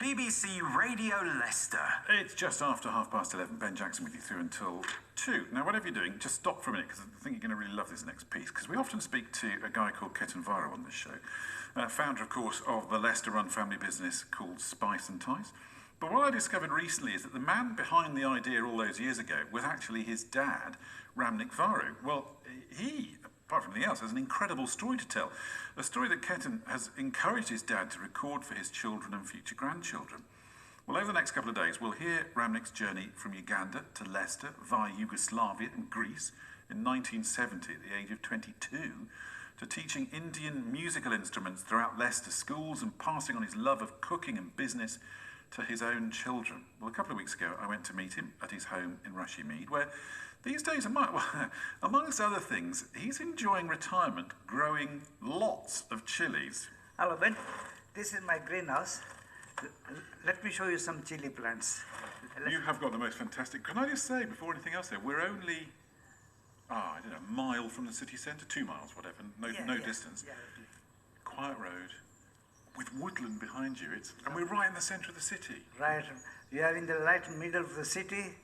BBC Radio Leicester. It's just after 11:30. Ben Jackson with you through until 2. Now, whatever you're doing, just stop for a minute, because I think you're going to really love this next piece, because we often speak to a guy called Ramnik Varu on this show, founder, of course, of the Leicester-run family business called Spice and Ties. But what I discovered recently is that the man behind the idea all those years ago was actually his dad, Ramnik Varu. Well, he, apart from anything else, has an incredible story to tell. A story that Ketan has encouraged his dad to record for his children and future grandchildren. Well, over the next couple of days, we'll hear Ramnik's journey from Uganda to Leicester via Yugoslavia and Greece in 1970 at the age of 22, to teaching Indian musical instruments throughout Leicester schools and passing on his love of cooking and business to his own children. Well, a couple of weeks ago, I went to meet him at his home in Rushden, where these days, amongst other things, he's enjoying retirement growing lots of chilies. Hello, Ben. This is my greenhouse. Let me show you some chili plants. You have got the most fantastic... Can I just say, before anything else there, we're only, I don't know, a mile from the city centre, 2 miles, whatever, no distance. Yeah. Quiet road, with woodland behind you, and we're right in the centre of the city. Right. We are in the right middle of the city,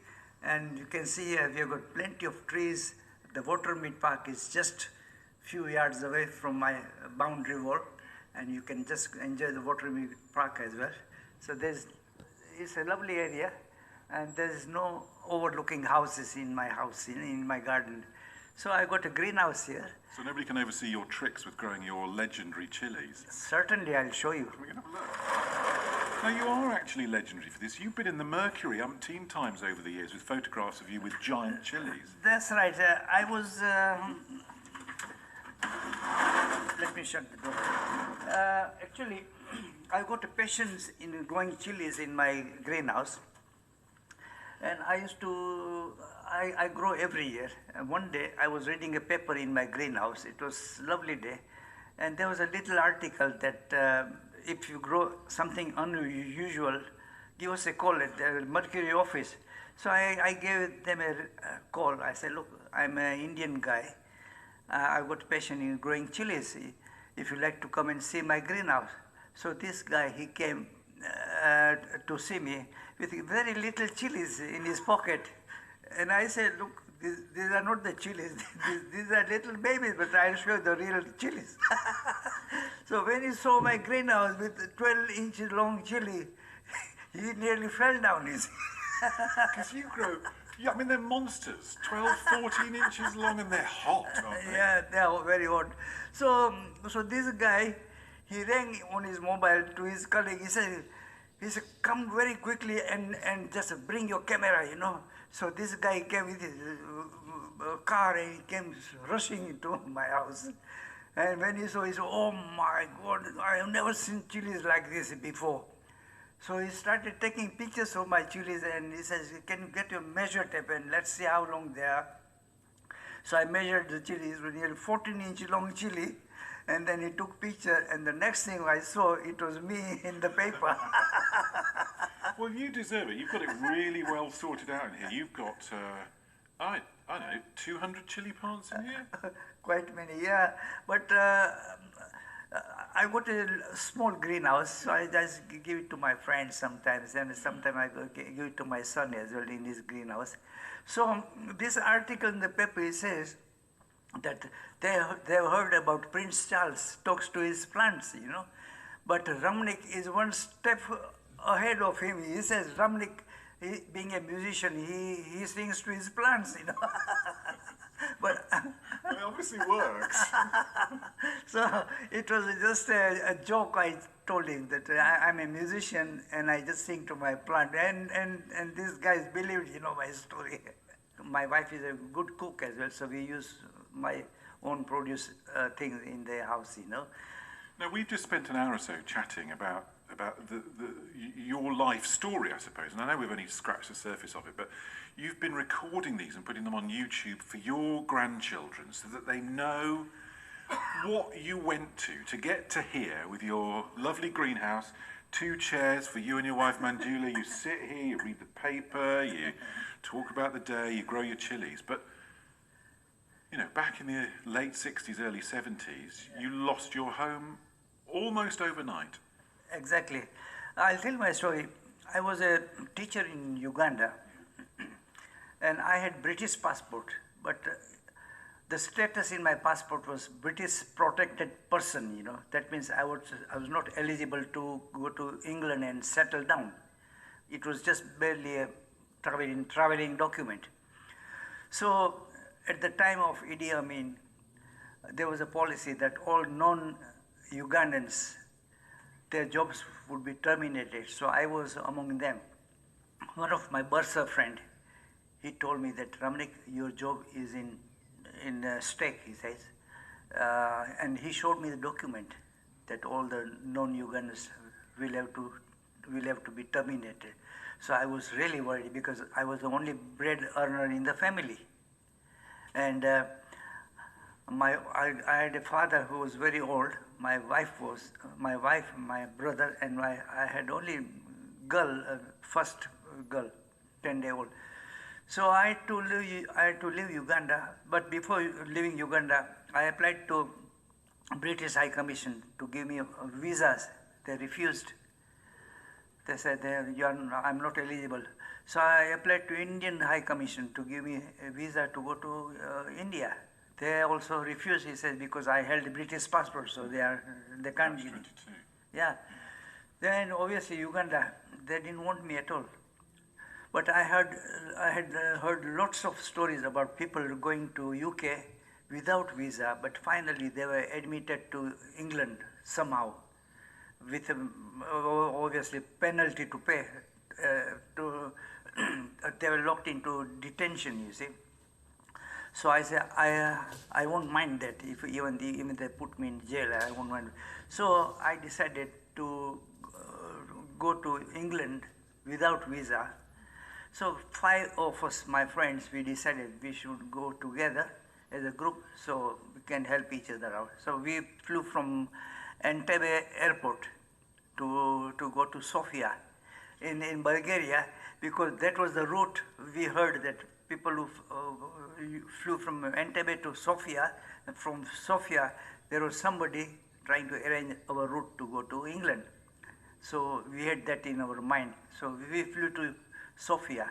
and you can see we have got plenty of trees. The Watermead Park is just few yards away from my boundary wall, and you can just enjoy the Watermead Park as well. So it's a lovely area, and there's no overlooking houses in my house, in my garden. So I got a greenhouse here. So nobody can oversee your tricks with growing your legendary chilies. Certainly, I'll show you. We can have a look. Now, you are actually legendary for this. You've been in the Mercury umpteen times over the years with photographs of you with giant chilies. That's right. I was... let me shut the door. Actually, I got a passion in growing chilies in my greenhouse. And I used to... I grow every year. And one day, I was reading a paper in my greenhouse. It was a lovely day. And there was a little article that if you grow something unusual, give us a call at the Mercury office. So I gave them a call. I said, look, I'm an Indian guy. I've got passion in growing chilies. If you'd like to come and see my greenhouse. So this guy, he came to see me with very little chilies in his pocket. And I said, look, these are not the chilies. These are little babies, but I'll show you the real chilies. So when he saw my greenhouse with 12 inches long chili, he nearly fell down. Because you grow... Yeah, I mean, they're monsters. 12, 14 inches long, and they're hot, aren't they? Yeah, they are very hot. So this guy, he rang on his mobile to his colleague. He said, come very quickly and just bring your camera, you know. So this guy came with his car and he came rushing into my house. And when he saw, he said, oh my God, I have never seen chilies like this before. So he started taking pictures of my chilies and he says, can you get your measure tape and let's see how long they are. So I measured the chilies, nearly 14-inch long chili, and then he took picture, and the next thing I saw, it was me in the paper. Well, you deserve it. You've got it really well sorted out in here. You've got, I don't know, 200 chili plants in here? Quite many, yeah. But I got a small greenhouse, so I just give it to my friends sometimes, and sometimes I give it to my son as well in his greenhouse. So this article in the paper, it says that they have heard about Prince Charles talks to his plants, you know. But Ramnik is one step ahead of him. He says Ramnik, being a musician, he sings to his plants, you know. But it obviously works. So it was just a joke. I told him that I'm a musician and I just sing to my plant. And these guys believed, you know, my story. My wife is a good cook as well, so we use my own produce things in the house, you know. Now, we've just spent an hour or so chatting about your life story, I suppose, and I know we've only scratched the surface of it, but you've been recording these and putting them on YouTube for your grandchildren so that they know what you went to get to here with your lovely greenhouse, 2 chairs for you and your wife Manjula. You sit here, you read the paper, you talk about the day, you grow your chilies, but you know, back in the late 60s, early 70s, you lost your home almost overnight. Exactly. I'll tell my story. I was a teacher in Uganda, and I had British passport, but the status in my passport was British protected person. That means I was not eligible to go to England and settle down. It was just barely a traveling document. So at the time of Idi Amin, there was a policy that all non-Ugandans, their jobs would be terminated. So I was among them. One of my Bursa friend, he told me that, Ramnik, your job is in stake, he says. And he showed me the document that all the non-Ugandans will have to be terminated. So I was really worried because I was the only bread earner in the family. And I had a father who was very old. My wife, my brother, and I had only girl, first girl, 10-day-old. So I had to leave Uganda. But before leaving Uganda, I applied to British High Commission to give me visas. They refused. They said, I'm not eligible. So I applied to Indian High Commission to give me a visa to go to India. They also refused, he said, because I held a British passport, so they can't give me. Yeah. Then obviously Uganda, they didn't want me at all. But I had heard lots of stories about people going to UK without visa, but finally they were admitted to England somehow, with obviously penalty to pay. They were locked into detention, you see. So I said, I won't mind that if even they put me in jail, I won't mind. So I decided to go to England without visa. So 5 of us, my friends, we decided we should go together as a group so we can help each other out. So we flew from Entebbe airport to go to Sofia in Bulgaria, because that was the route. We heard that people who flew from Entebbe to Sofia, and from Sofia there was somebody trying to arrange our route to go to England. So we had that in our mind. So we flew to Sofia.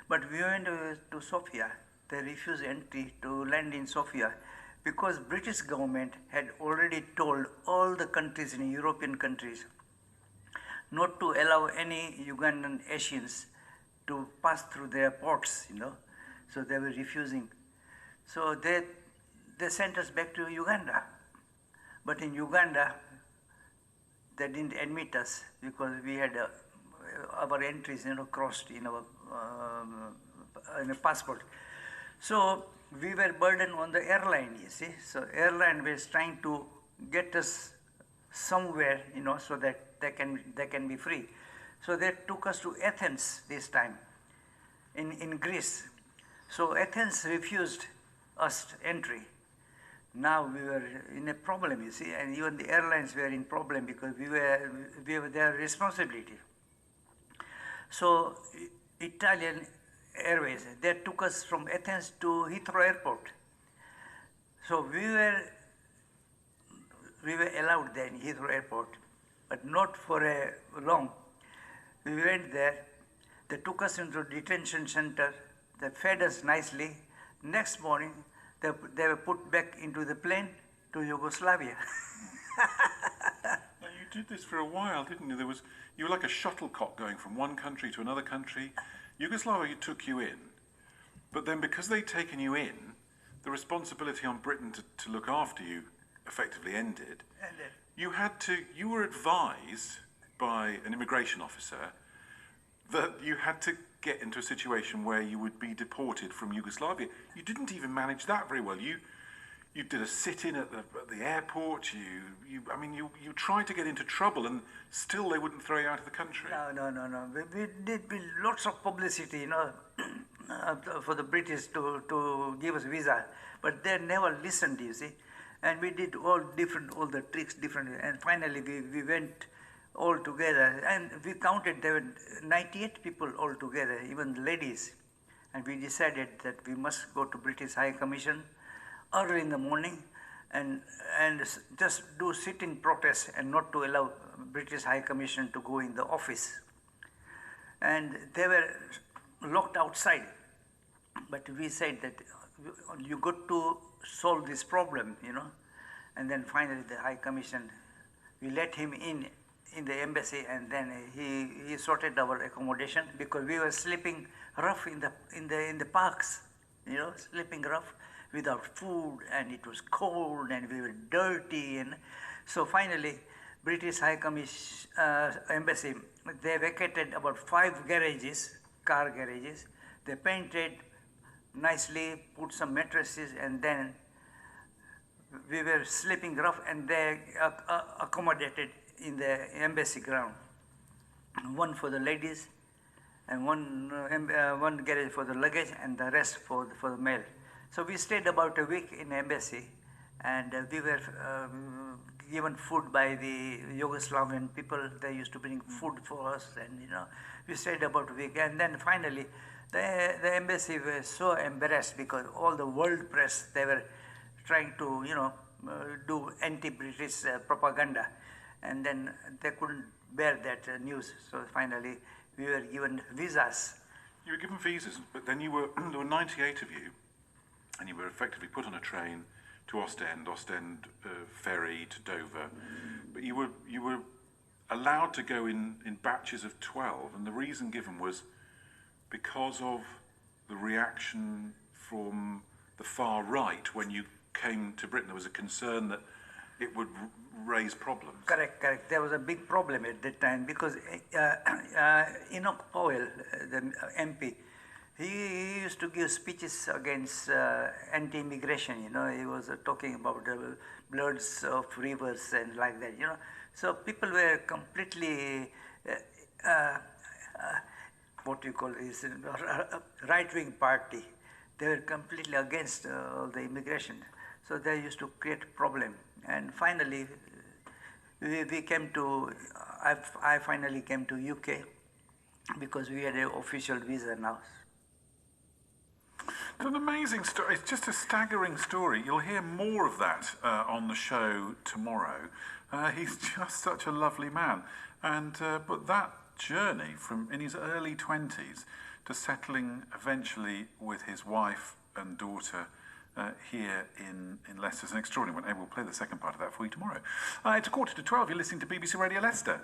But we went to Sofia. They refused entry to land in Sofia because British government had already told all the countries in European countries not to allow any Ugandan Asians to pass through their ports, So they were refusing. So they sent us back to Uganda. But in Uganda, they didn't admit us because we had our entries, crossed in our in a passport. So we were burdened on the airline, you see. So airline was trying to get us somewhere, so that they can be free. So they took us to Athens this time, in Greece. So Athens refused us entry. Now we were in a problem, you see, and even the airlines were in problem because we were their responsibility. So Italian Airways, they took us from Athens to Heathrow Airport. So we were allowed there in Heathrow Airport, but not for a long. We went there. They took us into a detention center. They fed us nicely. Next morning, they were put back into the plane to Yugoslavia. Now, you did this for a while, didn't you? You were like a shuttlecock going from one country to another country. Yugoslavia took you in, but then because they'd taken you in, the responsibility on Britain to look after you effectively ended. You were advised by an immigration officer that you had to get into a situation where you would be deported from Yugoslavia. You didn't even manage that very well. You did a sit-in at the airport. You tried to get into trouble, and still they wouldn't throw you out of the country. No. We did lots of publicity, for the British to give us visa, but they never listened, you see. And we did all the tricks different, and finally we went all together, and we counted there were 98 people all together, even the ladies, and we decided that we must go to British High Commission early in the morning and just do sit-in protest and not to allow British High Commission to go in the office. And they were locked outside. But we said that you got to solve this problem, you know. And then finally the High Commission, we let him in the embassy, and then he sorted our accommodation, because we were sleeping rough in the parks, you know, sleeping rough without food, and it was cold, and we were dirty. And so finally British High Commission embassy, they vacated about 5 garages, car garages. They painted nicely, put some mattresses, and then we were sleeping rough, and they accommodated in the embassy ground. One for the ladies, and one garage for the luggage, and the rest for the mail. So we stayed about a week in embassy, and we were given food by the Yugoslavian people. They used to bring food for us, and you know, we stayed about a week. And then finally, the embassy was so embarrassed, because all the world press, they were trying to, you know, do anti-British propaganda, and then they couldn't bear that news. So finally, we were given visas. You were given visas, but then there were 98 of you, and you were effectively put on a train to Ostend, ferry to Dover, but you were allowed to go in batches of 12, and the reason given was because of the reaction from the far right when you came to Britain. There was a concern that it would raise problems. Correct. There was a big problem at that time, because Enoch Powell, the MP, he used to give speeches against anti-immigration. You know, he was talking about the bloods of rivers and like that. You know, so people were completely what you call is right-wing party. They were completely against the immigration. So they used to create a problem. And finally, we came to, I finally came to UK, because we had an official visa now. It's an amazing story. It's just a staggering story. You'll hear more of that on the show tomorrow. He's just such a lovely man. And but that journey from in his early 20s to settling eventually with his wife and daughter here in Leicester is an extraordinary one. And we'll play the second part of that for you tomorrow. It's 11:45. You're listening to BBC Radio Leicester.